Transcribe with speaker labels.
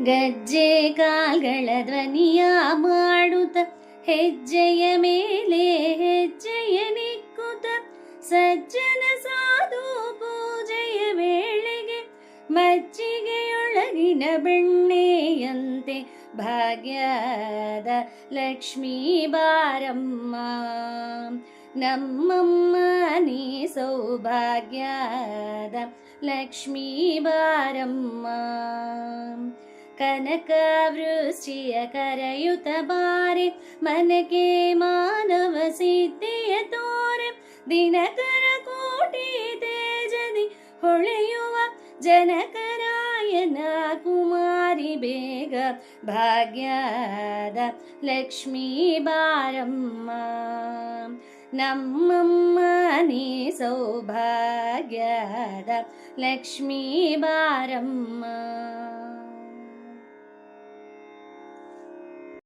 Speaker 1: ಗಜ್ಜೆ ಕಾಲ್ಗಳ ಧ್ವನಿಯ ಮಾಡುತ್ತ ಹೆಜ್ಜೆಯ ಮೇಲೆ ಹೆಜ್ಜೆಯ ನಿಕ್ಕುತ್ತ ಸಜ್ಜನ ಸಾಧು ಪೂಜೆಯ ವೇಳೆಗೆ ಮಜ್ಜಿಗೆಯೊಳಗಿನ ಬೆಣ್ಣೆಯಂತೆ ಭಾಗ್ಯದ ಲಕ್ಷ್ಮೀ ಬಾರಮ್ಮ. ನಮ್ಮಮ್ಮ ನೀ ಸೌಭಾಗ್ಯದ ಲಕ್ಷ್ಮೀ ಬಾರಮ್ಮ. ಕನಕ ವೃಷ್ಟಿಯ ಕರೆಯುತ್ತ ಬಾರೆ ಮನಕೆ ಮಾನವ ಸಿದ್ಧಿಯ ತೋರೆ ದಿನಕರ ಕೋಟಿ ತೇಜದಿ ಹೊಳೆಯುವ ಜನಕರಾಯನ ಕುಮಾರಿ ಬೇಗ ಭಾಗ್ಯದ ಲಕ್ಷ್ಮೀ ಬಾರಮ್ಮ. ನಮ್ಮಮ್ಮ ನೀ ಸೌಭಾಗ್ಯದ ಲಕ್ಷ್ಮೀ ಬಾರಮ್ಮ.